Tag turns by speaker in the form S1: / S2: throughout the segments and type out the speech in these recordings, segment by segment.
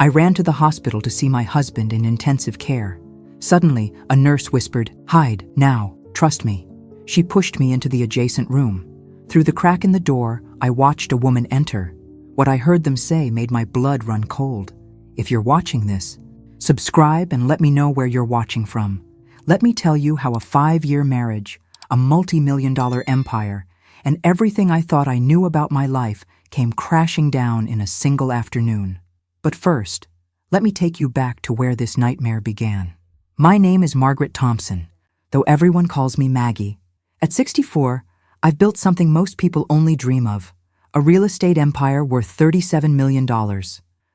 S1: I ran to the hospital to see my husband in intensive care. Suddenly, a nurse whispered, "Hide, now, trust me." She pushed me into the adjacent room. Through the crack in the door, I watched a woman enter. What I heard them say made my blood run cold. If you're watching this, subscribe and let me know where you're watching from. Let me tell you how a 5-year marriage, a multi-million-dollar empire, and everything I thought I knew about my life came crashing down in a single afternoon. But first, let me take you back to where this nightmare began. My name is Margaret Thompson, though everyone calls me Maggie. At 64, I've built something most people only dream of, a real estate empire worth $37 million.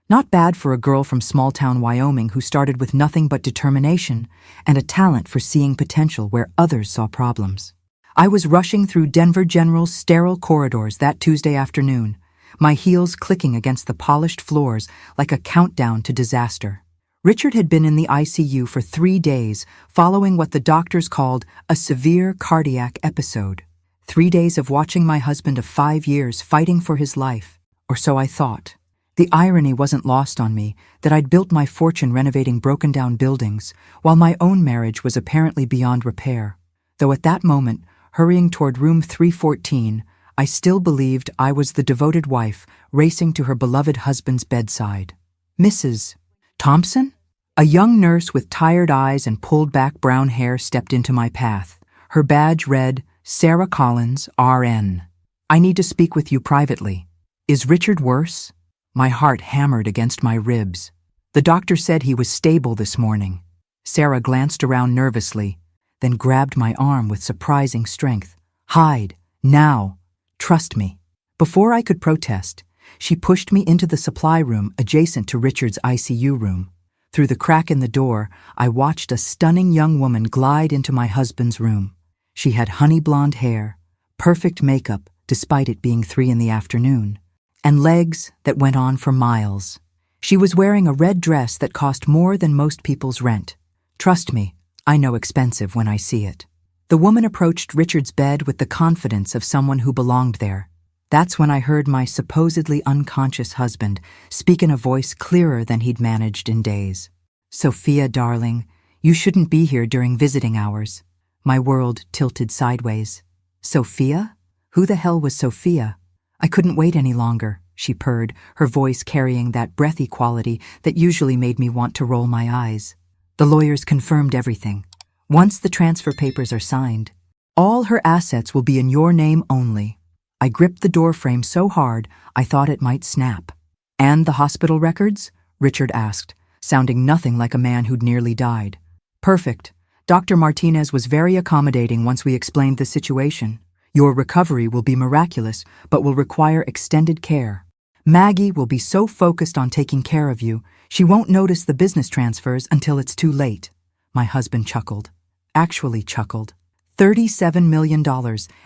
S1: Not bad for a girl from small-town Wyoming who started with nothing but determination and a talent for seeing potential where others saw problems. I was rushing through Denver General's sterile corridors that Tuesday afternoon, my heels clicking against the polished floors like a countdown to disaster. Richard had been in the ICU for 3 days, following what the doctors called a severe cardiac episode. 3 days of watching my husband of 5 years fighting for his life, or so I thought. The irony wasn't lost on me that I'd built my fortune renovating broken-down buildings, while my own marriage was apparently beyond repair. Though at that moment, hurrying toward room 314, I still believed I was the devoted wife racing to her beloved husband's bedside. "Mrs. Thompson?" A young nurse with tired eyes and pulled-back brown hair stepped into my path. Her badge read, "Sarah Collins, RN. I need to speak with you privately." "Is Richard worse?" My heart hammered against my ribs. "The doctor said he was stable this morning." Sarah glanced around nervously, then grabbed my arm with surprising strength. "Hide, now. Trust me." Before I could protest, she pushed me into the supply room adjacent to Richard's ICU room. Through the crack in the door, I watched a stunning young woman glide into my husband's room. She had honey blonde hair, perfect makeup despite it being 3 in the afternoon, and legs that went on for miles. She was wearing a red dress that cost more than most people's rent. Trust me, I know expensive when I see it. The woman approached Richard's bed with the confidence of someone who belonged there. That's when I heard my supposedly unconscious husband speak in a voice clearer than he'd managed in days. "Sophia, darling, you shouldn't be here during visiting hours." My world tilted sideways. Sophia? Who the hell was Sophia? I couldn't wait any longer, she purred, her voice carrying that breathy quality that usually made me want to roll my eyes. The lawyers confirmed everything. Once the transfer papers are signed, all her assets will be in your name only. I gripped the doorframe so hard I thought it might snap. "And the hospital records?" Richard asked, sounding nothing like a man who'd nearly died. "Perfect. Dr. Martinez was very accommodating once we explained the situation. Your recovery will be miraculous, but will require extended care. Maggie will be so focused on taking care of you, she won't notice the business transfers until it's too late." My husband chuckled. Actually chuckled. $37 million,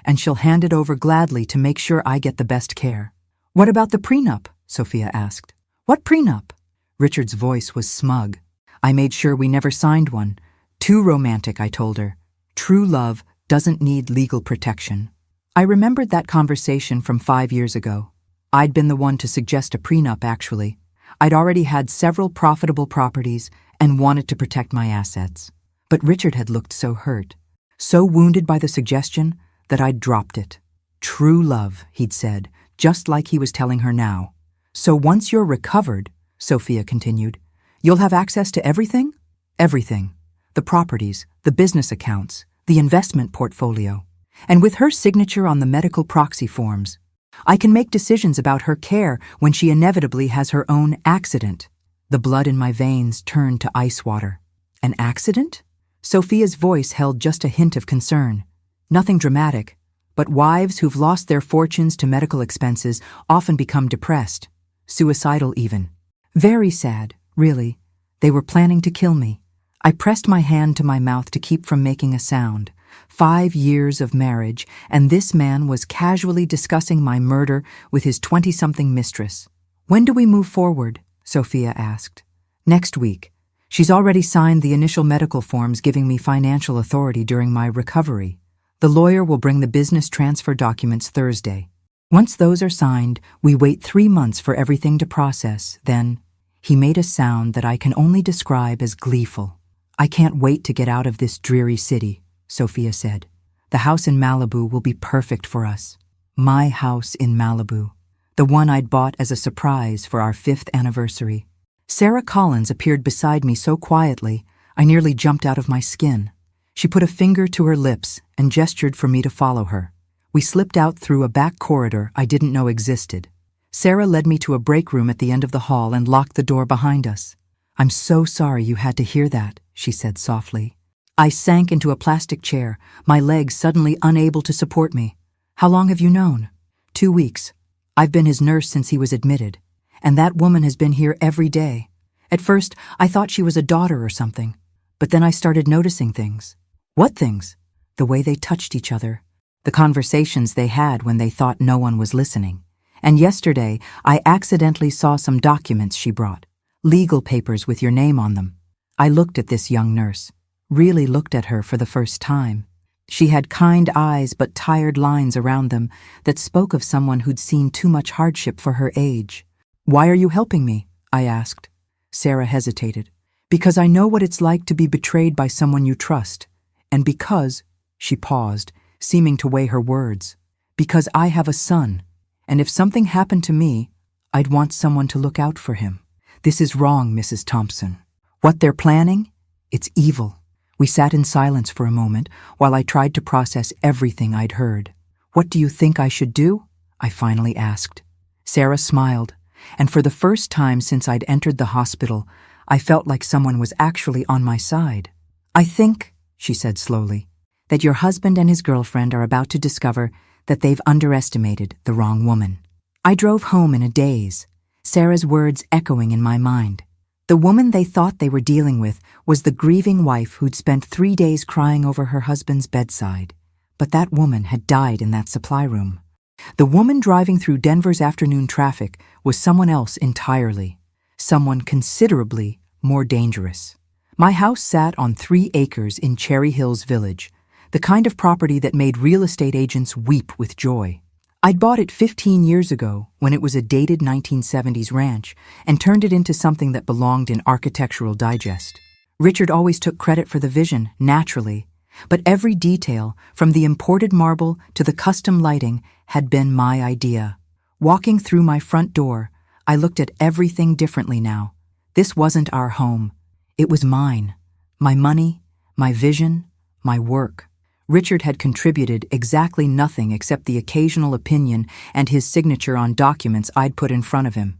S1: and she'll hand it over gladly to make sure I get the best care. "What about the prenup?" Sophia asked. "What prenup?" Richard's voice was smug. "I made sure we never signed one. Too romantic," I told her. "True love doesn't need legal protection." I remembered that conversation from 5 years ago. I'd been the one to suggest a prenup, actually. I'd already had several profitable properties and wanted to protect my assets. But Richard had looked so hurt, so wounded by the suggestion, that I'd dropped it. "True love," he'd said, just like he was telling her now. "So once you're recovered," Sophia continued, "you'll have access to everything?" "Everything. The properties, the business accounts, the investment portfolio. And with her signature on the medical proxy forms, I can make decisions about her care when she inevitably has her own accident." The blood in my veins turned to ice water. "An accident?" Sophia's voice held just a hint of concern. "Nothing dramatic, but wives who've lost their fortunes to medical expenses often become depressed, suicidal even. Very sad, really. They were planning to kill me." I pressed my hand to my mouth to keep from making a sound. 5 years of marriage, and this man was casually discussing my murder with his 20-something mistress. "When do we move forward?" Sophia asked. "Next week. She's already signed the initial medical forms giving me financial authority during my recovery. The lawyer will bring the business transfer documents Thursday. Once those are signed, we wait 3 months for everything to process. Then, He made a sound that I can only describe as gleeful. "I can't wait to get out of this dreary city," Sophia said. "The house in Malibu will be perfect for us." My house in Malibu. The one I'd bought as a surprise for our 5th anniversary. Sarah Collins appeared beside me so quietly, I nearly jumped out of my skin. She put a finger to her lips and gestured for me to follow her. We slipped out through a back corridor I didn't know existed. Sarah led me to a break room at the end of the hall and locked the door behind us. "I'm so sorry you had to hear that," she said softly. I sank into a plastic chair, my legs suddenly unable to support me. "How long have you known?" 2 weeks. I've been his nurse since he was admitted, and that woman has been here every day. At first, I thought she was a daughter or something, but then I started noticing things." "What things?" "The way they touched each other, the conversations they had when they thought no one was listening. And yesterday, I accidentally saw some documents she brought, legal papers with your name on them." I looked at this young nurse, really looked at her for the first time. She had kind eyes but tired lines around them that spoke of someone who'd seen too much hardship for her age. "Why are you helping me?" I asked. Sarah hesitated. "Because I know what it's like to be betrayed by someone you trust. And because," she paused, seeming to weigh her words, "because I have a son, and if something happened to me, I'd want someone to look out for him. This is wrong, Mrs. Thompson. What they're planning? It's evil." We sat in silence for a moment while I tried to process everything I'd heard. "What do you think I should do?" I finally asked. Sarah smiled, and for the first time since I'd entered the hospital, I felt like someone was actually on my side. "I think," she said slowly, "that your husband and his girlfriend are about to discover that they've underestimated the wrong woman." I drove home in a daze, Sarah's words echoing in my mind. The woman they thought they were dealing with was the grieving wife who'd spent 3 days crying over her husband's bedside. But that woman had died in that supply room. The woman driving through Denver's afternoon traffic was someone else entirely, someone considerably more dangerous. My house sat on 3 acres in Cherry Hills Village, the kind of property that made real estate agents weep with joy. I'd bought it 15 years ago when it was a dated 1970s ranch and turned it into something that belonged in Architectural Digest. Richard always took credit for the vision, naturally, but every detail, from the imported marble to the custom lighting, had been my idea. Walking through my front door, I looked at everything differently now. This wasn't our home. It was mine. My money, my vision, my work. Richard had contributed exactly nothing except the occasional opinion and his signature on documents I'd put in front of him.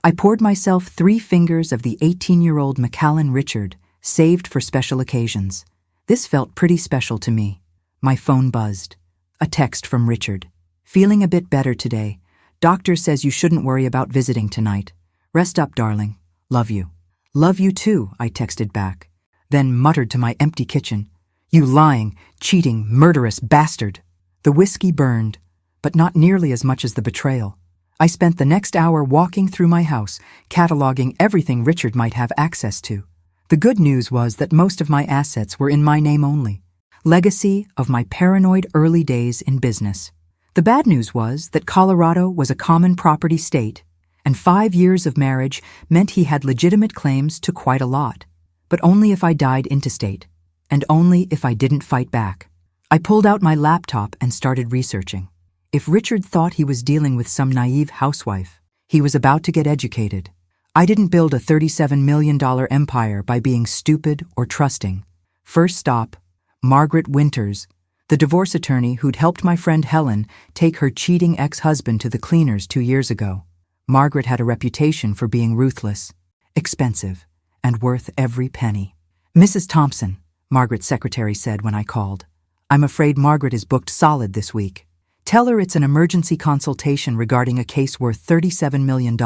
S1: I poured myself 3 fingers of the 18-year-old Macallan Richard, saved for special occasions. This felt pretty special to me. My phone buzzed. A text from Richard. "Feeling a bit better today. Doctor says you shouldn't worry about visiting tonight. Rest up, darling. Love you." "Love you too," I texted back, then muttered to my empty kitchen, "You lying, cheating, murderous bastard." The whiskey burned, but not nearly as much as the betrayal. I spent the next hour walking through my house, cataloging everything Richard might have access to. The good news was that most of my assets were in my name only. Legacy of my paranoid early days in business. The bad news was that Colorado was a common property state, and 5 years of marriage meant he had legitimate claims to quite a lot, but only if I died intestate. And only if I didn't fight back. I pulled out my laptop and started researching. If Richard thought he was dealing with some naive housewife, he was about to get educated. I didn't build a $37 million empire by being stupid or trusting. First stop, Margaret Winters, the divorce attorney who'd helped my friend Helen take her cheating ex-husband to the cleaners 2 years ago. Margaret had a reputation for being ruthless, expensive, and worth every penny. "Mrs. Thompson," Margaret's secretary said when I called, "I'm afraid Margaret is booked solid this week. Tell her it's an emergency consultation regarding a case worth $37 million.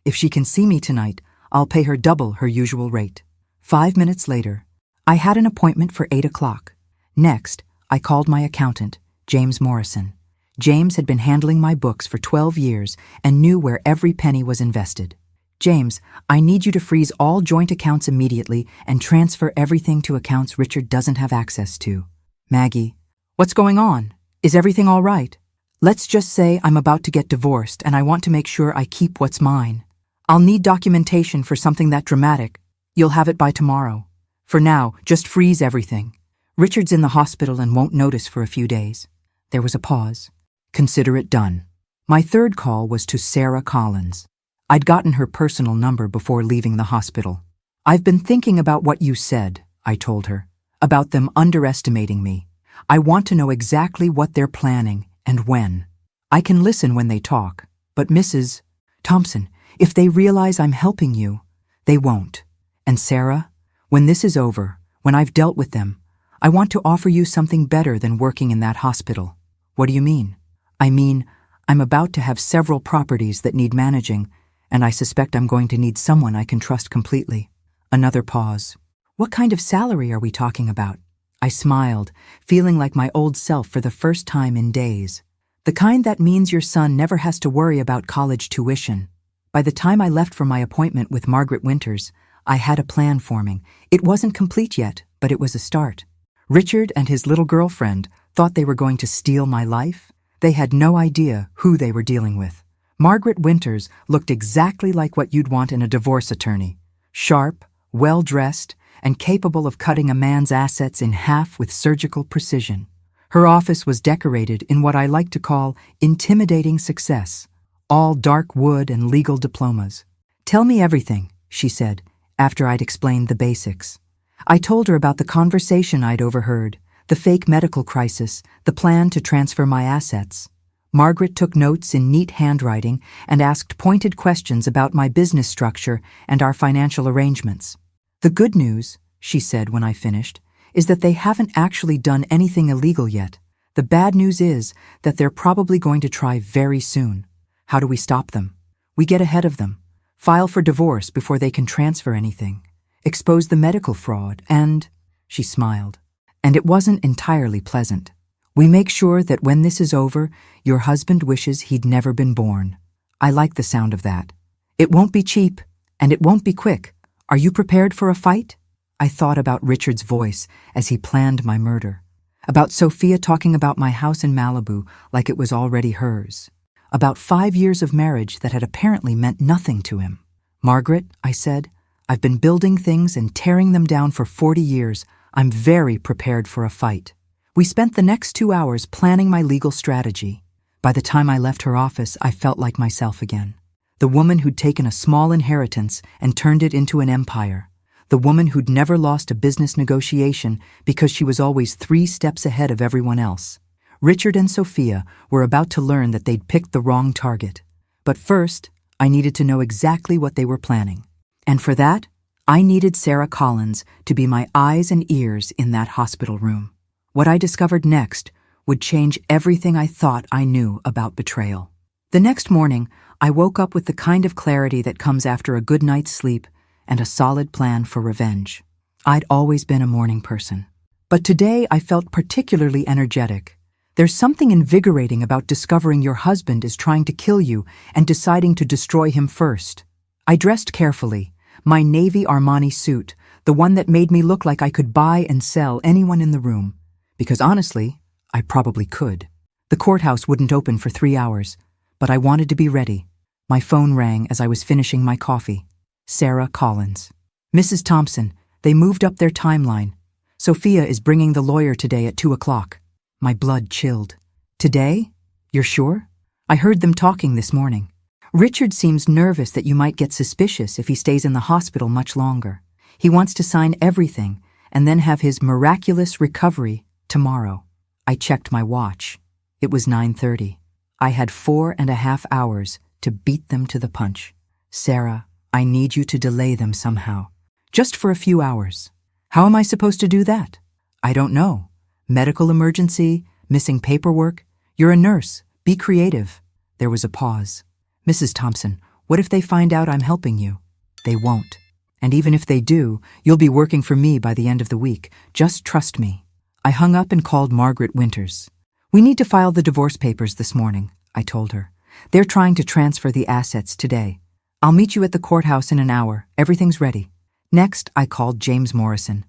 S1: If she can see me tonight, I'll pay her double her usual rate." 5 minutes later, I had an appointment for 8 o'clock. Next, I called my accountant, James Morrison. James had been handling my books for 12 years and knew where every penny was invested. "James, I need you to freeze all joint accounts immediately and transfer everything to accounts Richard doesn't have access to." "Maggie, what's going on? Is everything all right?" "Let's just say I'm about to get divorced and I want to make sure I keep what's mine." I'll need documentation for something that dramatic. You'll have it by tomorrow. For now, just freeze everything. Richard's in the hospital and won't notice for a few days. There was a pause. Consider it done. My third call was to Sarah Collins. I'd gotten her personal number before leaving the hospital. I've been thinking about what you said, I told her, about them underestimating me. I want to know exactly what they're planning and when. I can listen when they talk, but Mrs. Thompson, if they realize I'm helping you, they won't. And Sarah, when this is over, when I've dealt with them, I want to offer you something better than working in that hospital. What do you mean? I mean, I'm about to have several properties that need managing, and I suspect I'm going to need someone I can trust completely. Another pause. What kind of salary are we talking about? I smiled, feeling like my old self for the first time in days. The kind that means your son never has to worry about college tuition. By the time I left for my appointment with Margaret Winters, I had a plan forming. It wasn't complete yet, but it was a start. Richard and his little girlfriend thought they were going to steal my life. They had no idea who they were dealing with. Margaret Winters looked exactly like what you'd want in a divorce attorney. Sharp, well-dressed, and capable of cutting a man's assets in half with surgical precision. Her office was decorated in what I like to call intimidating success, all dark wood and legal diplomas. "Tell me everything," she said, after I'd explained the basics. I told her about the conversation I'd overheard, the fake medical crisis, the plan to transfer my assets. Margaret took notes in neat handwriting and asked pointed questions about my business structure and our financial arrangements. "The good news," she said when I finished, "is that they haven't actually done anything illegal yet. The bad news is that they're probably going to try very soon. How do we stop them? We get ahead of them, file for divorce before they can transfer anything, expose the medical fraud, and—" she smiled. "And it wasn't entirely pleasant. We make sure that when this is over, your husband wishes he'd never been born." I like the sound of that. "It won't be cheap, and it won't be quick. Are you prepared for a fight?" I thought about Richard's voice as he planned my murder, about Sophia talking about my house in Malibu like it was already hers, about 5 years of marriage that had apparently meant nothing to him. "Margaret," I said, "I've been building things and tearing them down for 40 years. I'm very prepared for a fight." We spent the next 2 hours planning my legal strategy. By the time I left her office, I felt like myself again. The woman who'd taken a small inheritance and turned it into an empire. The woman who'd never lost a business negotiation because she was always 3 steps ahead of everyone else. Richard and Sophia were about to learn that they'd picked the wrong target. But first, I needed to know exactly what they were planning. And for that, I needed Sarah Collins to be my eyes and ears in that hospital room. What I discovered next would change everything I thought I knew about betrayal. The next morning, I woke up with the kind of clarity that comes after a good night's sleep and a solid plan for revenge. I'd always been a morning person, but today I felt particularly energetic. There's something invigorating about discovering your husband is trying to kill you and deciding to destroy him first. I dressed carefully, my navy Armani suit, the one that made me look like I could buy and sell anyone in the room. Because honestly, I probably could. The courthouse wouldn't open for 3 hours, but I wanted to be ready. My phone rang as I was finishing my coffee. Sarah Collins. "Mrs. Thompson, they moved up their timeline. Sophia is bringing the lawyer today at 2 o'clock. My blood chilled. "Today? You're sure? I heard them talking this morning. Richard seems nervous that you might get suspicious if he stays in the hospital much longer. He wants to sign everything and then have his miraculous recovery tomorrow." I checked my watch. It was 9:30. I had 4.5 hours to beat them to the punch. "Sarah, I need you to delay them somehow. Just for a few hours." "How am I supposed to do that?" "I don't know. Medical emergency, missing paperwork. You're a nurse. Be creative." There was a pause. "Mrs. Thompson, what if they find out I'm helping you?" "They won't. And even if they do, you'll be working for me by the end of the week. Just trust me." I hung up and called Margaret Winters. "We need to file the divorce papers this morning," I told her. "They're trying to transfer the assets today. I'll meet you at the courthouse in an hour. Everything's ready." Next, I called James Morrison.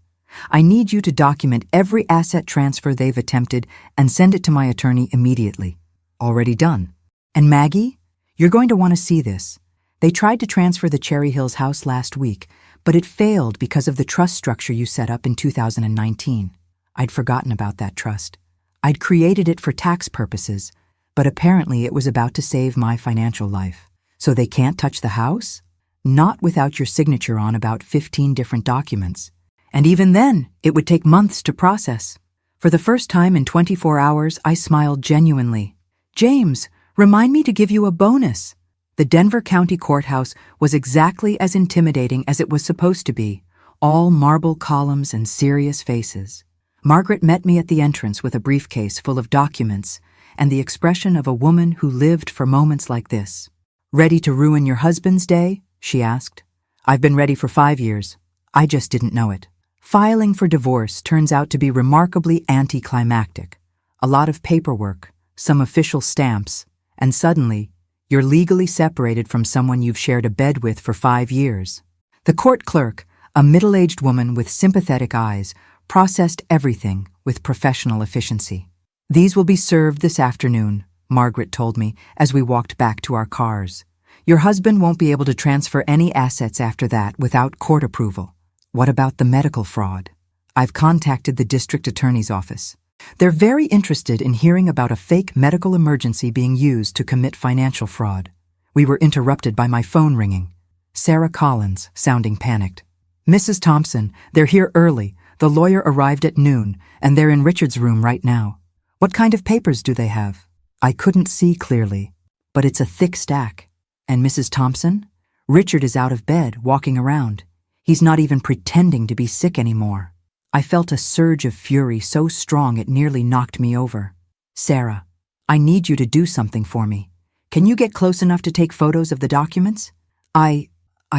S1: "I need you to document every asset transfer they've attempted and send it to my attorney immediately." "Already done." "And Maggie? You're going to want to see this. They tried to transfer the Cherry Hills house last week, but it failed because of the trust structure you set up in 2019. I'd forgotten about that trust. I'd created it for tax purposes, but apparently it was about to save my financial life. So they can't touch the house? Not without your signature on about 15 different documents. And even then, it would take months to process. For the first time in 24 hours, I smiled genuinely. James, remind me to give you a bonus. The Denver County Courthouse was exactly as intimidating as it was supposed to be, all marble columns and serious faces. Margaret met me at the entrance with a briefcase full of documents and the expression of a woman who lived for moments like this. Ready to ruin your husband's day? She asked. I've been ready for 5 years. I just didn't know it. Filing for divorce turns out to be remarkably anticlimactic. A lot of paperwork, some official stamps, and suddenly, you're legally separated from someone you've shared a bed with for 5 years. The court clerk, a middle-aged woman with sympathetic eyes, processed everything with professional efficiency. These will be served this afternoon, Margaret told me as we walked back to our cars. Your husband won't be able to transfer any assets after that without court approval. What about the medical fraud? I've contacted the district attorney's office. They're very interested in hearing about a fake medical emergency being used to commit financial fraud. We were interrupted by my phone ringing. Sarah Collins, sounding panicked. Mrs. Thompson, they're here early. The lawyer arrived at noon, and they're in Richard's room right now. What kind of papers do they have? I couldn't see clearly, but it's a thick stack. And Mrs. Thompson? Richard is out of bed, walking around. He's not even pretending to be sick anymore. I felt a surge of fury so strong it nearly knocked me over. Sarah, I need you to do something for me. Can you get close enough to take photos of the documents? I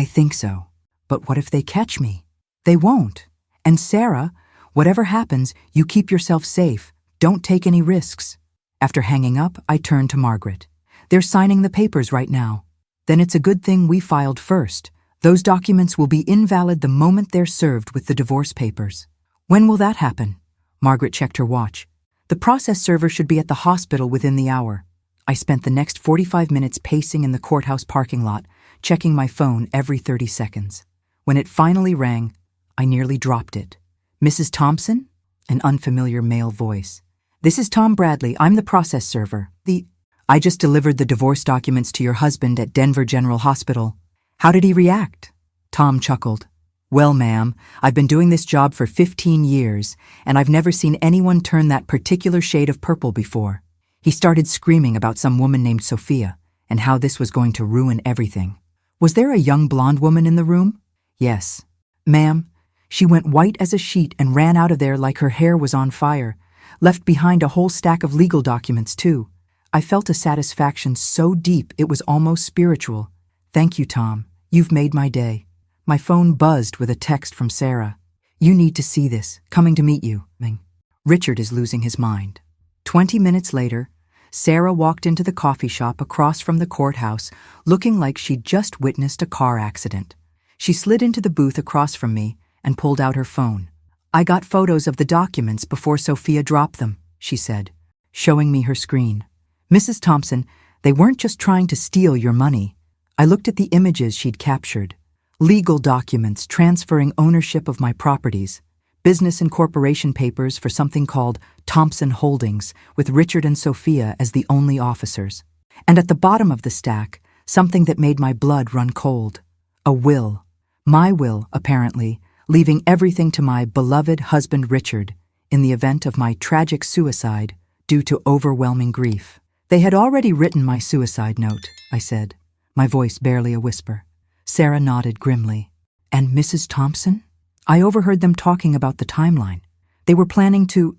S1: think so. But what if they catch me? They won't. And Sarah, whatever happens, you keep yourself safe. Don't take any risks. After hanging up, I turned to Margaret. They're signing the papers right now. Then it's a good thing we filed first. Those documents will be invalid the moment they're served with the divorce papers. When will that happen? Margaret checked her watch. The process server should be at the hospital within the hour. I spent the next 45 minutes pacing in the courthouse parking lot, checking my phone every 30 seconds. When it finally rang, I nearly dropped it. Mrs. Thompson? An unfamiliar male voice. This is Tom Bradley. I'm the process server. I just delivered the divorce documents to your husband at Denver General Hospital. How did he react? Tom chuckled. Well, ma'am, I've been doing this job for 15 years, and I've never seen anyone turn that particular shade of purple before. He started screaming about some woman named Sophia, and how this was going to ruin everything. Was there a young blonde woman in the room? Yes. Ma'am, she went white as a sheet and ran out of there like her hair was on fire, left behind a whole stack of legal documents, too. I felt a satisfaction so deep it was almost spiritual. Thank you, Tom. You've made my day. My phone buzzed with a text from Sarah. You need to see this. Coming to meet you. Richard is losing his mind. 20 minutes later, Sarah walked into the coffee shop across from the courthouse, looking like she'd just witnessed a car accident. She slid into the booth across from me and pulled out her phone. I got photos of the documents before Sophia dropped them, she said, showing me her screen. Mrs. Thompson, they weren't just trying to steal your money. I looked at the images she'd captured. Legal documents transferring ownership of my properties, business and corporation papers for something called Thompson Holdings, with Richard and Sophia as the only officers. And at the bottom of the stack, something that made my blood run cold. A will. My will, apparently, leaving everything to my beloved husband Richard in the event of my tragic suicide due to overwhelming grief. They had already written my suicide note, I said, my voice barely a whisper. Sarah nodded grimly. And Mrs. Thompson? I overheard them talking about the timeline. They were planning to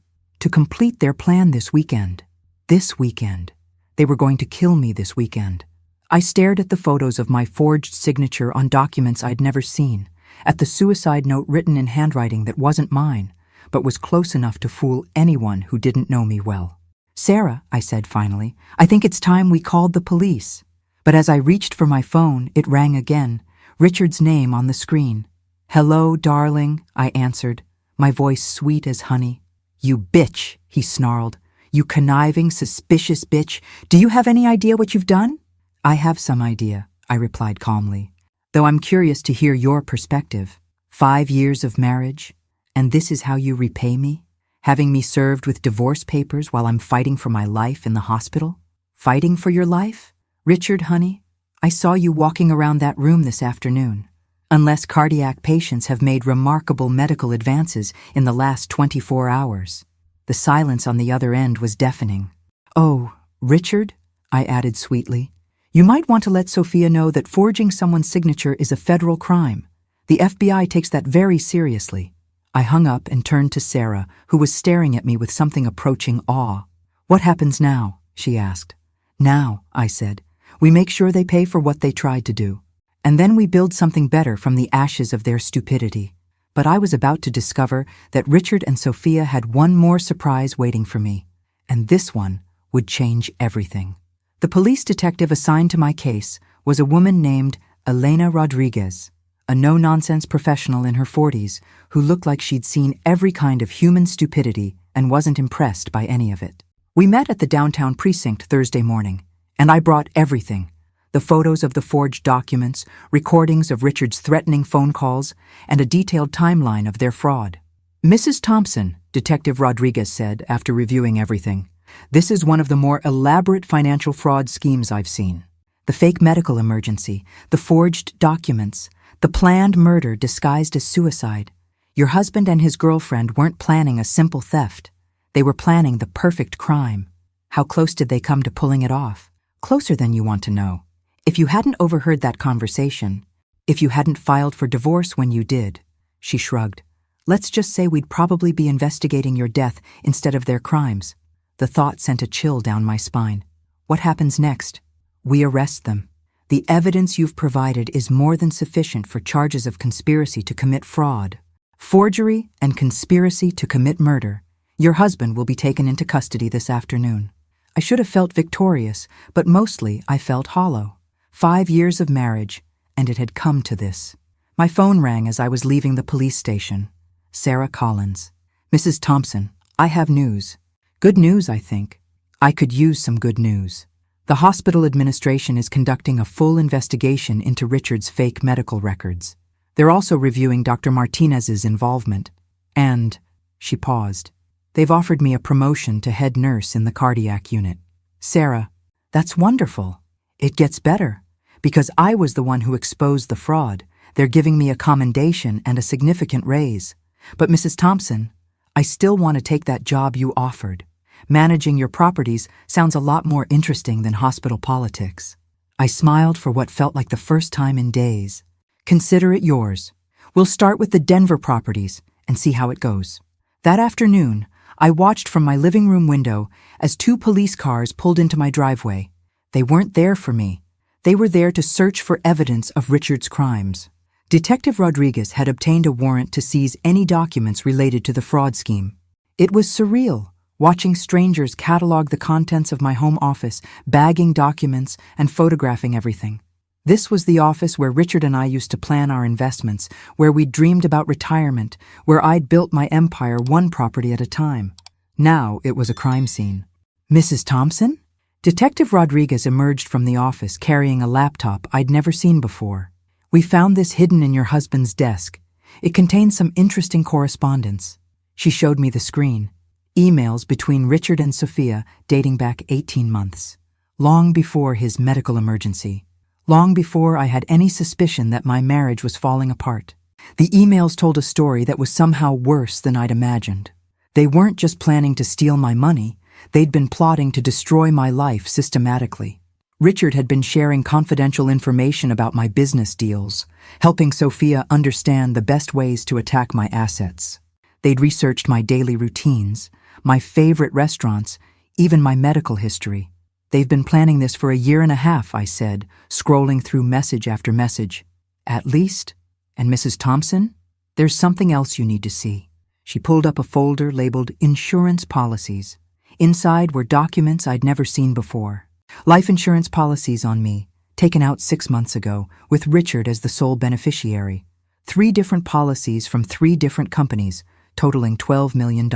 S1: complete their plan this weekend. This weekend. They were going to kill me this weekend. I stared at the photos of my forged signature on documents I'd never seen, at the suicide note written in handwriting that wasn't mine, but was close enough to fool anyone who didn't know me well. Sarah, I said finally, I think it's time we called the police. But as I reached for my phone, it rang again, Richard's name on the screen. Hello, darling, I answered, my voice sweet as honey. You bitch, he snarled. You conniving, suspicious bitch. Do you have any idea what you've done? I have some idea, I replied calmly. Though I'm curious to hear your perspective. 5 years of marriage, and this is how you repay me? Having me served with divorce papers while I'm fighting for my life in the hospital? Fighting for your life? Richard, honey, I saw you walking around that room this afternoon. Unless cardiac patients have made remarkable medical advances in the last 24 hours. The silence on the other end was deafening. Oh, Richard, I added sweetly, you might want to let Sophia know that forging someone's signature is a federal crime. The FBI takes that very seriously. I hung up and turned to Sarah, who was staring at me with something approaching awe. What happens now? She asked. Now, I said, we make sure they pay for what they tried to do. And then we build something better from the ashes of their stupidity. But I was about to discover that Richard and Sophia had one more surprise waiting for me. And this one would change everything. The police detective assigned to my case was a woman named Elena Rodriguez, a no-nonsense professional in her 40s who looked like she'd seen every kind of human stupidity and wasn't impressed by any of it. We met at the downtown precinct Thursday morning, and I brought everything. The photos of the forged documents, recordings of Richard's threatening phone calls, and a detailed timeline of their fraud. Mrs. Thompson, Detective Rodriguez said after reviewing everything, this is one of the more elaborate financial fraud schemes I've seen. The fake medical emergency, the forged documents, the planned murder disguised as suicide. Your husband and his girlfriend weren't planning a simple theft. They were planning the perfect crime. How close did they come to pulling it off? Closer than you want to know. If you hadn't overheard that conversation, if you hadn't filed for divorce when you did, she shrugged. Let's just say we'd probably be investigating your death instead of their crimes. The thought sent a chill down my spine. What happens next? We arrest them. The evidence you've provided is more than sufficient for charges of conspiracy to commit fraud, forgery, and conspiracy to commit murder. Your husband will be taken into custody this afternoon. I should have felt victorious, but mostly I felt hollow. 5 years of marriage, and it had come to this. My phone rang as I was leaving the police station. Sarah Collins. Mrs. Thompson, I have news. Good news, I think. I could use some good news. The hospital administration is conducting a full investigation into Richard's fake medical records. They're also reviewing Dr. Martinez's involvement. And, she paused, they've offered me a promotion to head nurse in the cardiac unit. Sarah, that's wonderful. It gets better. Because I was the one who exposed the fraud, they're giving me a commendation and a significant raise. But Mrs. Thompson, I still want to take that job you offered. Managing your properties sounds a lot more interesting than hospital politics. I smiled for what felt like the first time in days. Consider it yours. We'll start with the Denver properties and see how it goes. That afternoon, I watched from my living room window as 2 police cars pulled into my driveway. They weren't there for me. They were there to search for evidence of Richard's crimes. Detective Rodriguez had obtained a warrant to seize any documents related to the fraud scheme. It was surreal, watching strangers catalog the contents of my home office, bagging documents, and photographing everything. This was the office where Richard and I used to plan our investments, where we'd dreamed about retirement, where I'd built my empire one property at a time. Now it was a crime scene. Mrs. Thompson? Detective Rodriguez emerged from the office carrying a laptop I'd never seen before. We found this hidden in your husband's desk. It contains some interesting correspondence. She showed me the screen. Emails between Richard and Sophia dating back 18 months. Long before his medical emergency. Long before I had any suspicion that my marriage was falling apart. The emails told a story that was somehow worse than I'd imagined. They weren't just planning to steal my money. They'd been plotting to destroy my life systematically. Richard had been sharing confidential information about my business deals, helping Sophia understand the best ways to attack my assets. They'd researched my daily routines, my favorite restaurants, even my medical history. They've been planning this for 1.5 years, I said, scrolling through message after message. At least? And Mrs. Thompson? There's something else you need to see. She pulled up a folder labeled Insurance Policies. Inside were documents I'd never seen before. Life insurance policies on me, taken out 6 months ago, with Richard as the sole beneficiary. 3 different policies from 3 different companies, totaling $12 million.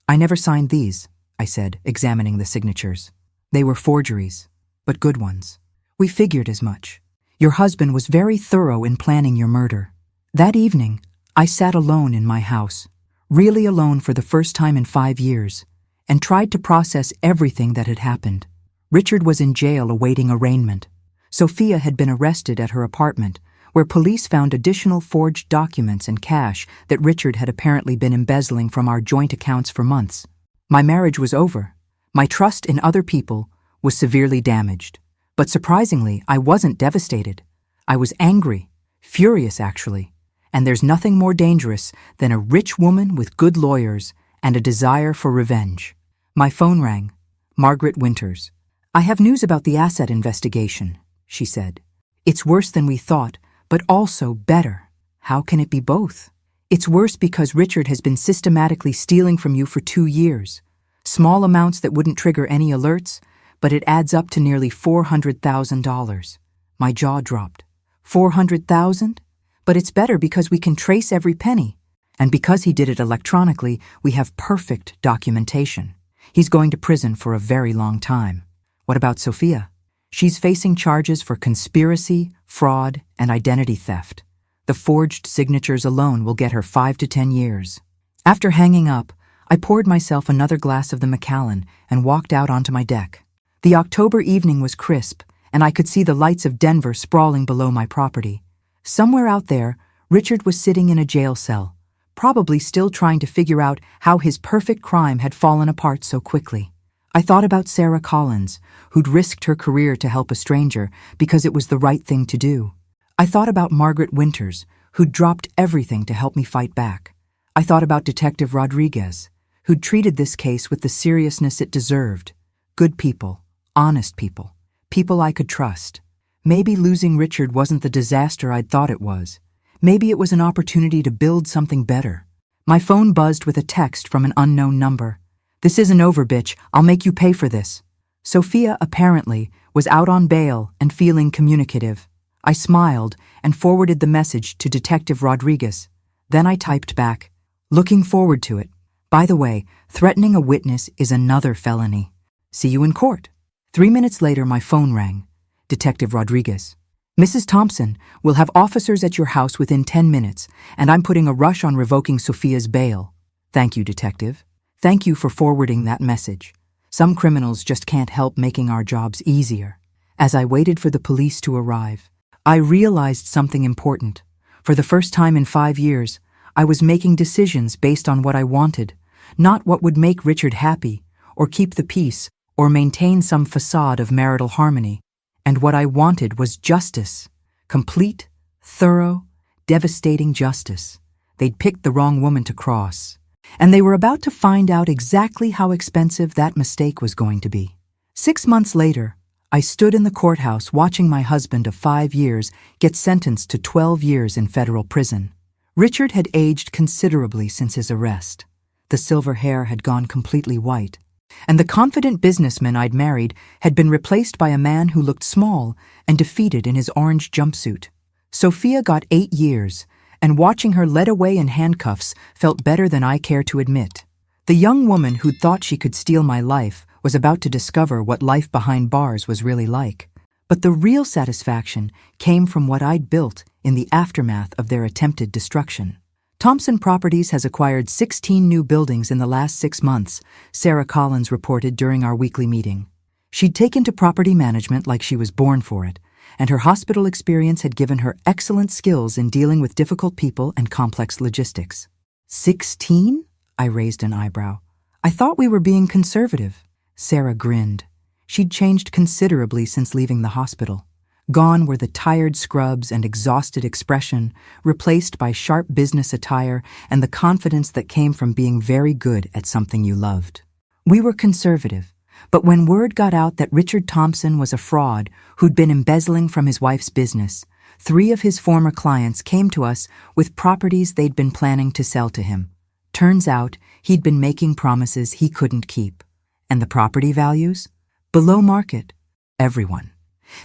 S1: I never signed these, I said, examining the signatures. They were forgeries, but good ones. We figured as much. Your husband was very thorough in planning your murder. That evening, I sat alone in my house, really alone for the first time in 5 years, and tried to process everything that had happened. Richard was in jail awaiting arraignment. Sophia had been arrested at her apartment, where police found additional forged documents and cash that Richard had apparently been embezzling from our joint accounts for months. My marriage was over. My trust in other people was severely damaged. But surprisingly, I wasn't devastated. I was angry, furious actually. And there's nothing more dangerous than a rich woman with good lawyers and a desire for revenge. My phone rang. Margaret Winters. "I have news about the asset investigation," she said. "It's worse than we thought, but also better." "How can it be both?" "It's worse because Richard has been systematically stealing from you for 2 years. Small amounts that wouldn't trigger any alerts, but it adds up to nearly $400,000. My jaw dropped. 400,000? But it's better because we can trace every penny. And because he did it electronically, we have perfect documentation. He's going to prison for a very long time. What about Sophia? She's facing charges for conspiracy, fraud, and identity theft. The forged signatures alone will get her 5 to 10 years. After hanging up, I poured myself another glass of the Macallan and walked out onto my deck. The October evening was crisp, and I could see the lights of Denver sprawling below my property. Somewhere out there, Richard was sitting in a jail cell, probably still trying to figure out how his perfect crime had fallen apart so quickly. I thought about Sarah Collins, who'd risked her career to help a stranger because it was the right thing to do. I thought about Margaret Winters, who'd dropped everything to help me fight back. I thought about Detective Rodriguez, who'd treated this case with the seriousness it deserved. Good people, honest people, people I could trust. Maybe losing Richard wasn't the disaster I'd thought it was. Maybe it was an opportunity to build something better. My phone buzzed with a text from an unknown number. "This isn't over, bitch. I'll make you pay for this." Sophia, apparently, was out on bail and feeling communicative. I smiled and forwarded the message to Detective Rodriguez. Then I typed back, "Looking forward to it. By the way, threatening a witness is another felony. See you in court." 3 minutes later, my phone rang. Detective Rodriguez. "Mrs. Thompson, we'll have officers at your house within 10 minutes, and I'm putting a rush on revoking Sophia's bail." "Thank you, Detective. Thank you for forwarding that message. Some criminals just can't help making our jobs easier." As I waited for the police to arrive, I realized something important. For the first time in 5 years, I was making decisions based on what I wanted, not what would make Richard happy, or keep the peace, or maintain some facade of marital harmony. And what I wanted was justice. Complete, thorough, devastating justice. They'd picked the wrong woman to cross. And they were about to find out exactly how expensive that mistake was going to be. 6 months later, I stood in the courthouse watching my husband of 5 years get sentenced to 12 years in federal prison. Richard had aged considerably since his arrest. The silver hair had gone completely white. And the confident businessman I'd married had been replaced by a man who looked small and defeated in his orange jumpsuit. Sophia got 8 years, and watching her led away in handcuffs felt better than I care to admit. The young woman who'd thought she could steal my life was about to discover what life behind bars was really like. But the real satisfaction came from what I'd built in the aftermath of their attempted destruction. Thompson Properties has acquired 16 new buildings in the last 6 months, Sarah Collins reported during our weekly meeting. She'd taken to property management like she was born for it, and her hospital experience had given her excellent skills in dealing with difficult people and complex logistics. 16? I raised an eyebrow. I thought we were being conservative. Sarah grinned. She'd changed considerably since leaving the hospital. Gone were the tired scrubs and exhausted expression, replaced by sharp business attire and the confidence that came from being very good at something you loved. We were conservative, but when word got out that Richard Thompson was a fraud who'd been embezzling from his wife's business, 3 of his former clients came to us with properties they'd been planning to sell to him. Turns out he'd been making promises he couldn't keep. And the property values? Below market. Everyone.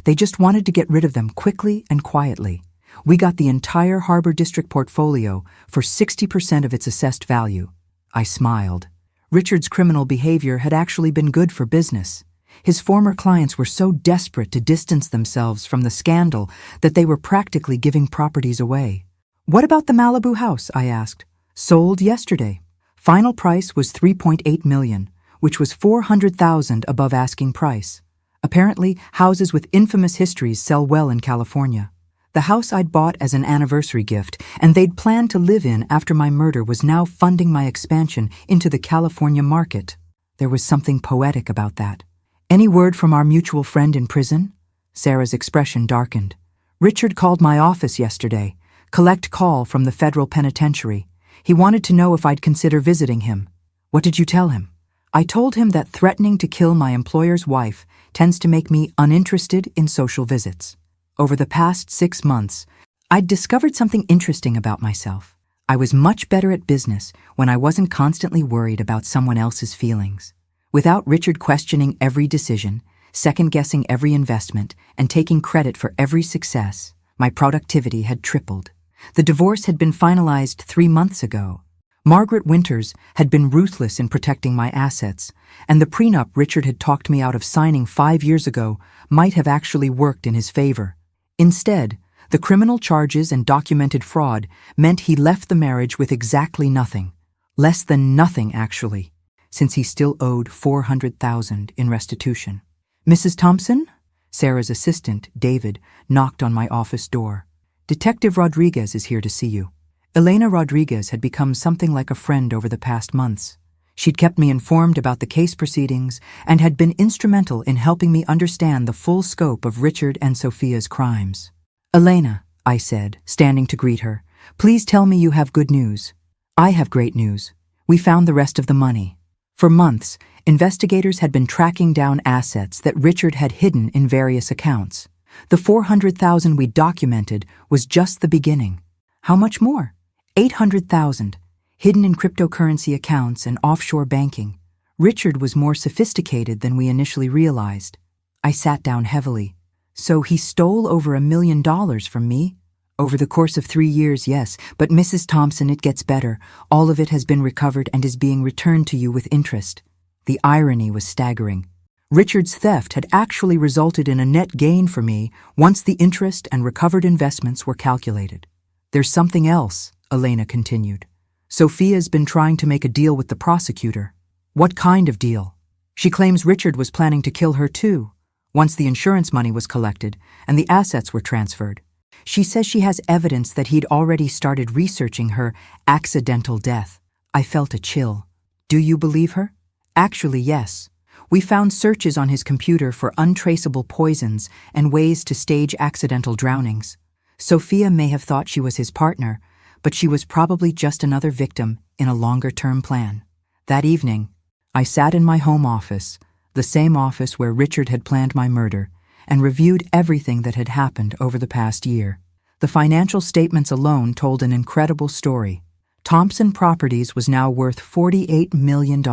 S1: They just wanted to get rid of them quickly and quietly. We got the entire Harbor District portfolio for 60% of its assessed value. I smiled. Richard's criminal behavior had actually been good for business. His former clients were so desperate to distance themselves from the scandal that they were practically giving properties away. "What about the Malibu house?" I asked. "Sold yesterday. Final price was $3.8 million, which was $400,000 above asking price. Apparently, houses with infamous histories sell well in California. The house I'd bought as an anniversary gift and they'd planned to live in after my murder was now funding my expansion into the California market." There was something poetic about that. "Any word from our mutual friend in prison?" Sarah's expression darkened. "Richard called my office yesterday. Collect call from the federal penitentiary. He wanted to know if I'd consider visiting him." "What did you tell him?" "I told him that threatening to kill my employer's wife tends to make me uninterested in social visits. Over the past 6 months, I'd discovered something interesting about myself. I was much better at business when I wasn't constantly worried about someone else's feelings. Without Richard questioning every decision, second-guessing every investment, and taking credit for every success, my productivity had tripled. The divorce had been finalized 3 months ago. Margaret Winters had been ruthless in protecting my assets, and the prenup Richard had talked me out of signing 5 years ago might have actually worked in his favor. Instead, the criminal charges and documented fraud meant he left the marriage with exactly nothing. Less than nothing, actually, since he still owed $400,000 in restitution. "Mrs. Thompson?" Sarah's assistant, David, knocked on my office door. "Detective Rodriguez is here to see you." Elena Rodriguez had become something like a friend over the past months. She'd kept me informed about the case proceedings and had been instrumental in helping me understand the full scope of Richard and Sophia's crimes. "Elena," I said, standing to greet her, "please tell me you have good news." "I have great news. We found the rest of the money." For months, investigators had been tracking down assets that Richard had hidden in various accounts. The $400,000 we documented was just the beginning. "How much more?" $800,000, hidden in cryptocurrency accounts and offshore banking. Richard was more sophisticated than we initially realized. I sat down heavily. "So he stole over $1 million from me?" "Over the course of 3 years, yes. But Mrs. Thompson, it gets better. All of it has been recovered and is being returned to you with interest." The irony was staggering. Richard's theft had actually resulted in a net gain for me once the interest and recovered investments were calculated. "There's something else," Elena continued. "Sophia's been trying to make a deal with the prosecutor." "What kind of deal?" "She claims Richard was planning to kill her too, once the insurance money was collected and the assets were transferred. She says she has evidence that he'd already started researching her accidental death." I felt a chill. "Do you believe her?" "Actually, yes. We found searches on his computer for untraceable poisons and ways to stage accidental drownings. Sophia may have thought she was his partner, but she was probably just another victim in a longer-term plan." That evening, I sat in my home office, the same office where Richard had planned my murder, and reviewed everything that had happened over the past year. The financial statements alone told an incredible story. Thompson Properties was now worth $48 million,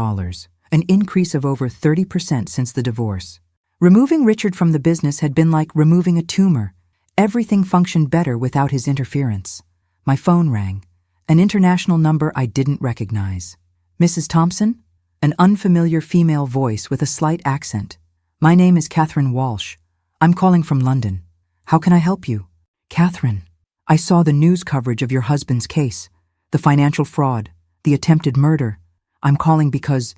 S1: an increase of over 30% since the divorce. Removing Richard from the business had been like removing a tumor. Everything functioned better without his interference. My phone rang, an international number I didn't recognize. "Mrs. Thompson?" An unfamiliar female voice with a slight accent. "My name is Catherine Walsh. I'm calling from London. How can I help you?" "Catherine, I saw the news coverage of your husband's case, the financial fraud, the attempted murder. I'm calling because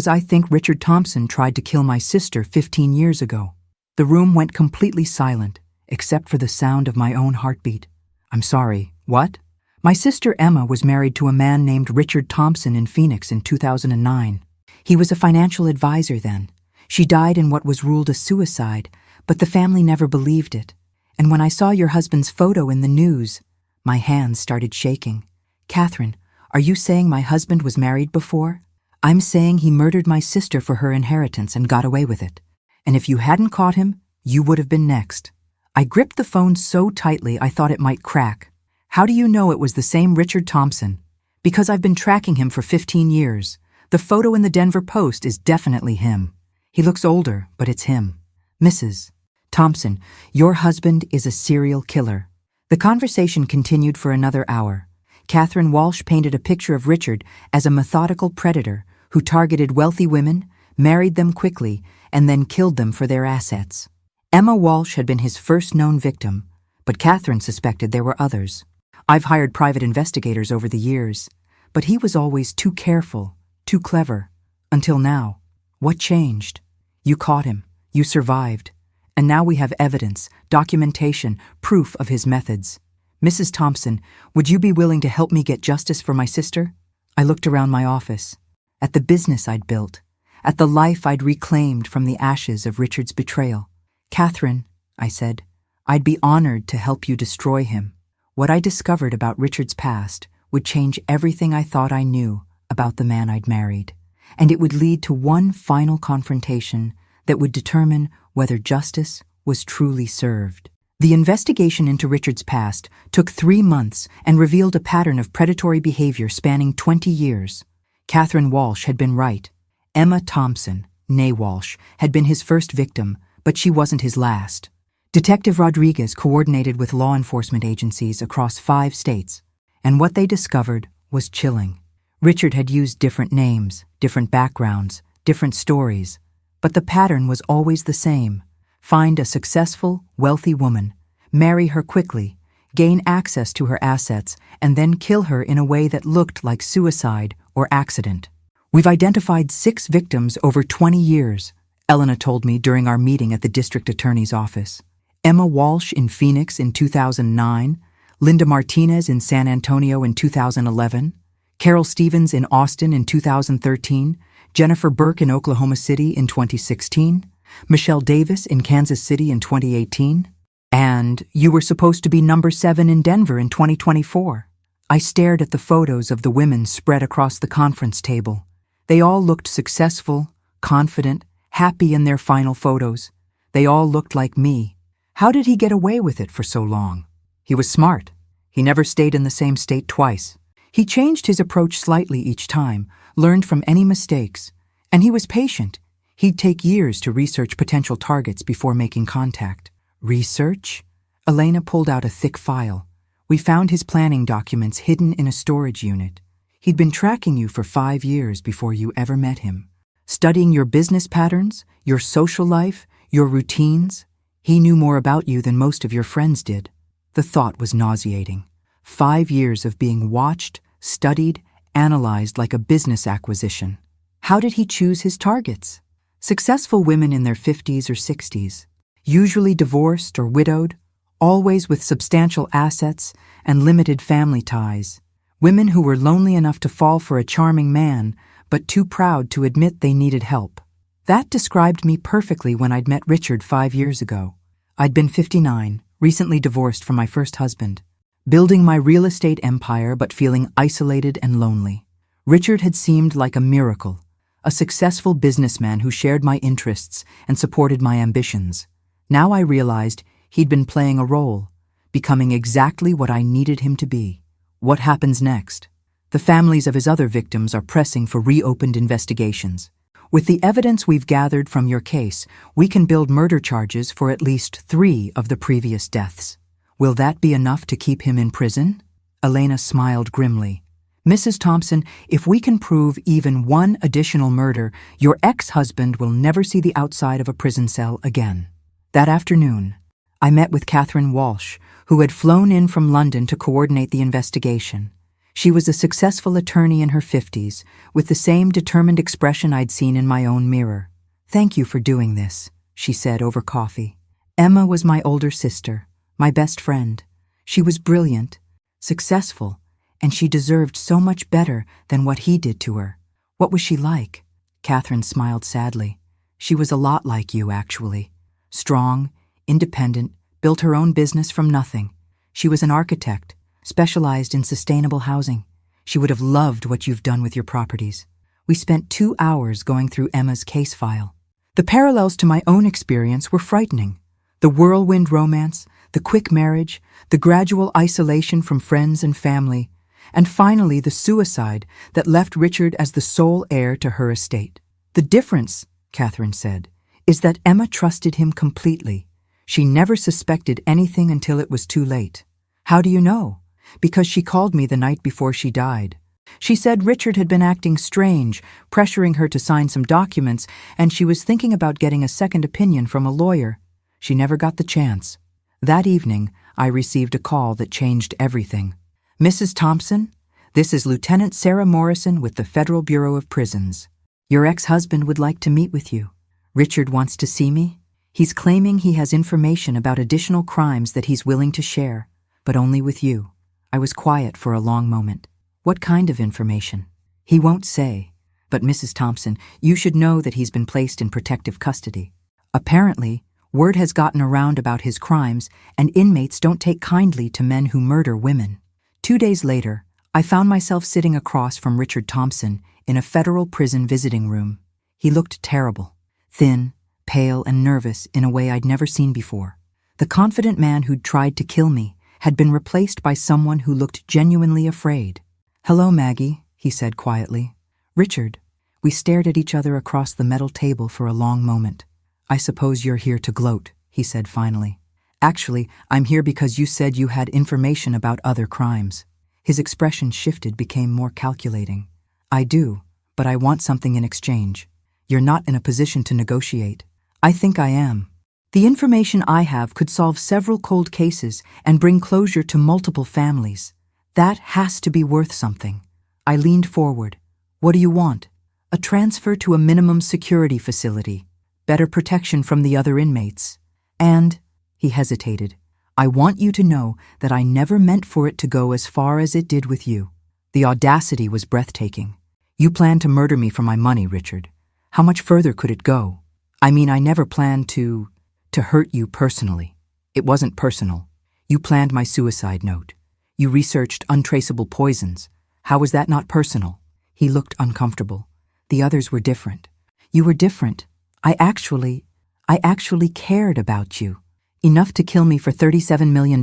S1: I think Richard Thompson tried to kill my sister 15 years ago." The room went completely silent, except for the sound of my own heartbeat. "I'm sorry, what?" "My sister Emma was married to a man named Richard Thompson in Phoenix in 2009. He was a financial advisor then. She died in what was ruled a suicide, but the family never believed it. And when I saw your husband's photo in the news," my hands started shaking. "Catherine, are you saying my husband was married before?" "I'm saying he murdered my sister for her inheritance and got away with it. And if you hadn't caught him, you would have been next." I gripped the phone so tightly I thought it might crack. "How do you know it was the same Richard Thompson?" "Because I've been tracking him for 15 years. The photo in the Denver Post is definitely him. He looks older, but it's him." "Mrs. Thompson, your husband is a serial killer." The conversation continued for another hour. Catherine Walsh painted a picture of Richard as a methodical predator who targeted wealthy women, married them quickly, and then killed them for their assets. Emma Walsh had been his first known victim, but Catherine suspected there were others. I've hired private investigators over the years, but he was always too careful, too clever. Until now. What changed? You caught him. You survived. And now we have evidence, documentation, proof of his methods. Mrs. Thompson, would you be willing to help me get justice for my sister? I looked around my office, at the business I'd built, at the life I'd reclaimed from the ashes of Richard's betrayal. Catherine, I said, I'd be honored to help you destroy him. What I discovered about Richard's past would change everything I thought I knew about the man I'd married, and it would lead to one final confrontation that would determine whether justice was truly served. The investigation into Richard's past took 3 months and revealed a pattern of predatory behavior spanning 20 years. Catherine Walsh had been right. Emma Thompson, née Walsh, had been his first victim, but she wasn't his last. Detective Rodriguez coordinated with law enforcement agencies across 5 states, and what they discovered was chilling. Richard had used different names, different backgrounds, different stories, but the pattern was always the same. Find a successful, wealthy woman, marry her quickly, gain access to her assets, and then kill her in a way that looked like suicide or accident. We've identified 6 victims over 20 years, Elena told me during our meeting at the district attorney's office. Emma Walsh in Phoenix in 2009, Linda Martinez in San Antonio in 2011, Carol Stevens in Austin in 2013, Jennifer Burke in Oklahoma City in 2016, Michelle Davis in Kansas City in 2018, and you were supposed to be number 7 in Denver in 2024. I stared at the photos of the women spread across the conference table. They all looked successful, confident, happy in their final photos. They all looked like me. How did he get away with it for so long? He was smart. He never stayed in the same state twice. He changed his approach slightly each time, learned from any mistakes, and he was patient. He'd take years to research potential targets before making contact. Research? Elena pulled out a thick file. We found his planning documents hidden in a storage unit. He'd been tracking you for 5 years before you ever met him. Studying your business patterns, your social life, your routines. He knew more about you than most of your friends did. The thought was nauseating. 5 years of being watched, studied, analyzed like a business acquisition. How did he choose his targets? Successful women in their 50s or 60s, usually divorced or widowed, always with substantial assets and limited family ties. Women who were lonely enough to fall for a charming man, but too proud to admit they needed help. That described me perfectly when I'd met Richard 5 years ago. I'd been 59, recently divorced from my first husband, building my real estate empire but feeling isolated and lonely. Richard had seemed like a miracle, a successful businessman who shared my interests and supported my ambitions. Now I realized he'd been playing a role, becoming exactly what I needed him to be. What happens next? The families of his other victims are pressing for reopened investigations. With the evidence we've gathered from your case, we can build murder charges for at least 3 of the previous deaths. Will that be enough to keep him in prison? Elena smiled grimly. Mrs. Thompson, if we can prove even 1 additional murder, your ex-husband will never see the outside of a prison cell again. That afternoon, I met with Catherine Walsh, who had flown in from London to coordinate the investigation. She was a successful attorney in her 50s, with the same determined expression I'd seen in my own mirror. "Thank you for doing this," she said over coffee. Emma was my older sister, my best friend. She was brilliant, successful, and she deserved so much better than what he did to her. What was she like? Catherine smiled sadly. She was a lot like you, actually. Strong, independent, built her own business from nothing. She was an architect, specialized in sustainable housing. She would have loved what you've done with your properties. We spent 2 hours going through Emma's case file. The parallels to my own experience were frightening. The whirlwind romance, the quick marriage, the gradual isolation from friends and family, and finally the suicide that left Richard as the sole heir to her estate. The difference, Catherine said, is that Emma trusted him completely. She never suspected anything until it was too late. How do you know? Because she called me the night before she died. She said Richard had been acting strange, pressuring her to sign some documents, and she was thinking about getting a second opinion from a lawyer. She never got the chance. That evening, I received a call that changed everything. "Mrs. Thompson, this is Lieutenant Sarah Morrison with the Federal Bureau of Prisons. Your ex-husband would like to meet with you. Richard wants to see me. He's claiming he has information about additional crimes that he's willing to share, but only with you." I was quiet for a long moment. "What kind of information?" "He won't say. But Mrs. Thompson, you should know that he's been placed in protective custody. Apparently, word has gotten around about his crimes, and inmates don't take kindly to men who murder women." 2 days later, I found myself sitting across from Richard Thompson in a federal prison visiting room. He looked terrible, thin, pale, and nervous in a way I'd never seen before. The confident man who'd tried to kill me had been replaced by someone who looked genuinely afraid. "Hello, Maggie," he said quietly. "Richard." We stared at each other across the metal table for a long moment. "I suppose you're here to gloat," he said finally. "Actually, I'm here because you said you had information about other crimes." His expression shifted, became more calculating. "I do, but I want something in exchange. You're not in a position to negotiate." "I think I am. The information I have could solve several cold cases and bring closure to multiple families. That has to be worth something." I leaned forward. "What do you want?" "A transfer to a minimum security facility, better protection from the other inmates. And," he hesitated, "I want you to know that I never meant for it to go as far as it did with you." The audacity was breathtaking. "You planned to murder me for my money, Richard. How much further could it go? I mean, I never planned to hurt you personally. It wasn't personal. You planned my suicide note. You researched untraceable poisons. How was that not personal?" He looked uncomfortable. "The others were different." "You were different. I actually cared about you. Enough to kill me for $37 million.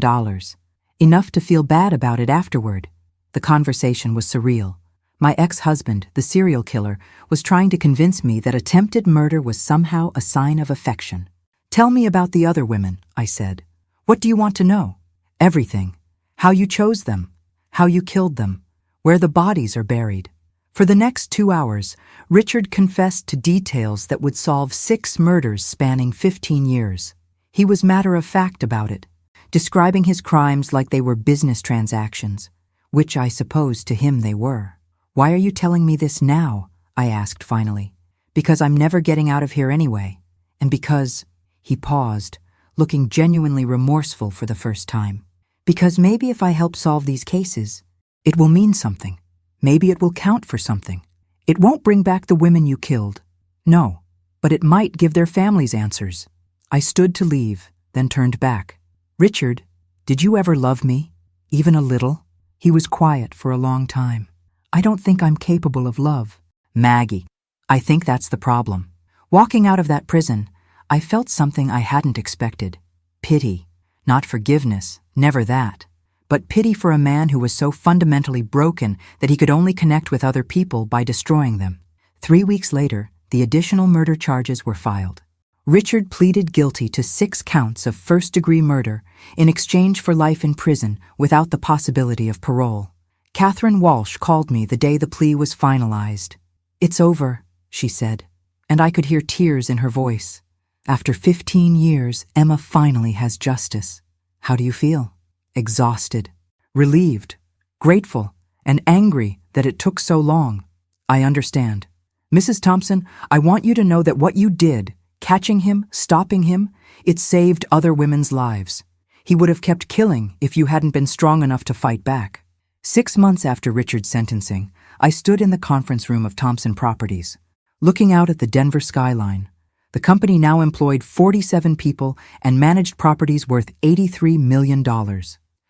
S1: Enough to feel bad about it afterward." The conversation was surreal. My ex-husband, the serial killer, was trying to convince me that attempted murder was somehow a sign of affection. "Tell me about the other women," I said. "What do you want to know?" "Everything. How you chose them, how you killed them, where the bodies are buried." For the next 2 hours, Richard confessed to details that would solve 6 murders spanning 15 years. He was matter-of-fact about it, describing his crimes like they were business transactions, which I suppose to him they were. "Why are you telling me this now?" I asked finally. "Because I'm never getting out of here anyway, and because—" He paused, looking genuinely remorseful for the first time. "Because maybe if I help solve these cases, it will mean something. Maybe it will count for something. It won't bring back the women you killed. No, but it might give their families answers." I stood to leave, then turned back. "Richard, did you ever love me? Even a little?" He was quiet for a long time. "I don't think I'm capable of love." "Maggie, I think that's the problem." Walking out of that prison, I felt something I hadn't expected. Pity. Not forgiveness, never that. But pity for a man who was so fundamentally broken that he could only connect with other people by destroying them. 3 weeks later, the additional murder charges were filed. Richard pleaded guilty to 6 counts of first-degree murder in exchange for life in prison without the possibility of parole. Catherine Walsh called me the day the plea was finalized. "It's over," she said, and I could hear tears in her voice. "After 15 years, Emma finally has justice." "How do you feel?" "Exhausted, relieved, grateful, and angry that it took so long." "I understand. Mrs. Thompson, I want you to know that what you did, catching him, stopping him, it saved other women's lives. He would have kept killing if you hadn't been strong enough to fight back." 6 months after Richard's sentencing, I stood in the conference room of Thompson Properties, looking out at the Denver skyline. The company now employed 47 people and managed properties worth $83 million.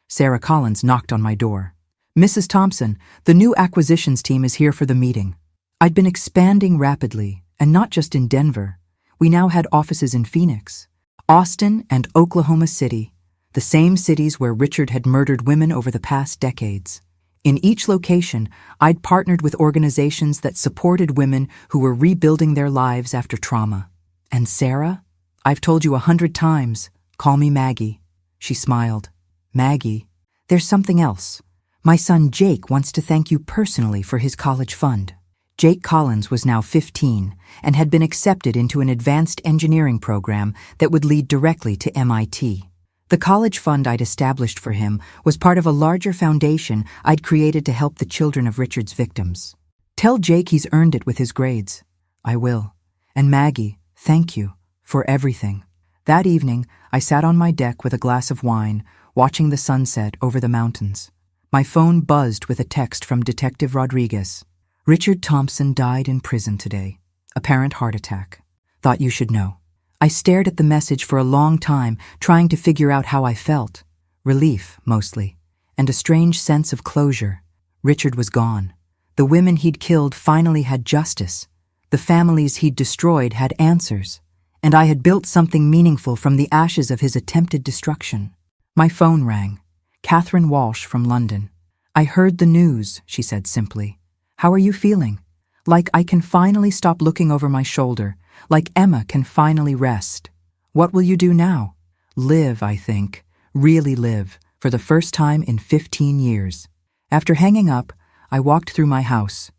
S1: Sarah Collins knocked on my door. "Mrs. Thompson, the new acquisitions team is here for the meeting." I'd been expanding rapidly, and not just in Denver. We now had offices in Phoenix, Austin, and Oklahoma City, the same cities where Richard had murdered women over the past decades. In each location, I'd partnered with organizations that supported women who were rebuilding their lives after trauma. "And Sarah? I've told you 100 times, call me Maggie." She smiled. "Maggie? There's something else. My son Jake wants to thank you personally for his college fund. Jake Collins was now 15 and had been accepted into an advanced engineering program that would lead directly to MIT. The college fund I'd established for him was part of a larger foundation I'd created to help the children of Richard's victims. Tell Jake he's earned it with his grades. I will. And Maggie, thank you for everything. That evening, I sat on my deck with a glass of wine, watching the sunset over the mountains. My phone buzzed with a text from Detective Rodriguez. Richard Thompson died in prison today. Apparent heart attack. Thought you should know. I stared at the message for a long time, trying to figure out how I felt. Relief, mostly, and a strange sense of closure. Richard was gone. The women he'd killed finally had justice. The families he'd destroyed had answers. And I had built something meaningful from the ashes of his attempted destruction. My phone rang. Catherine Walsh from London. I heard the news, she said simply. How are you feeling? Like I can finally stop looking over my shoulder. Like Emma can finally rest. What will you do now? Live, I think. Really live, for the first time in 15 years. After hanging up, I walked through my house,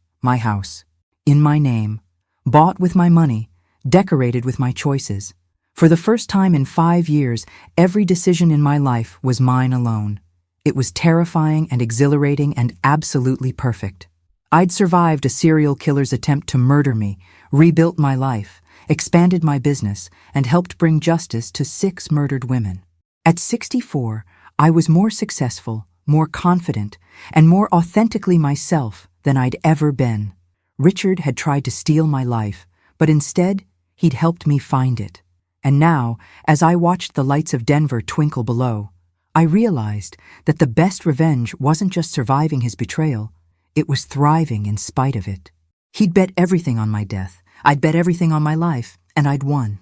S1: in my name, bought with my money, decorated with my choices. For the first time in 5 years, every decision in my life was mine alone. It was terrifying and exhilarating and absolutely perfect. I'd survived a serial killer's attempt to murder me, rebuilt my life, expanded my business, and helped bring justice to 6 murdered women. At 64, I was more successful, more confident, and more authentically myself than I'd ever been. Richard had tried to steal my life, but instead, he'd helped me find it. And now, as I watched the lights of Denver twinkle below, I realized that the best revenge wasn't just surviving his betrayal, it was thriving in spite of it. He'd bet everything on my death, I'd bet everything on my life, and I'd won.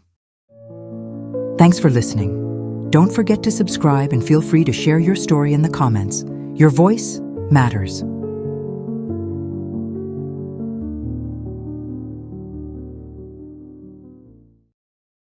S1: Thanks for listening. Don't forget to subscribe and feel free to share your story in the comments. Your voice matters.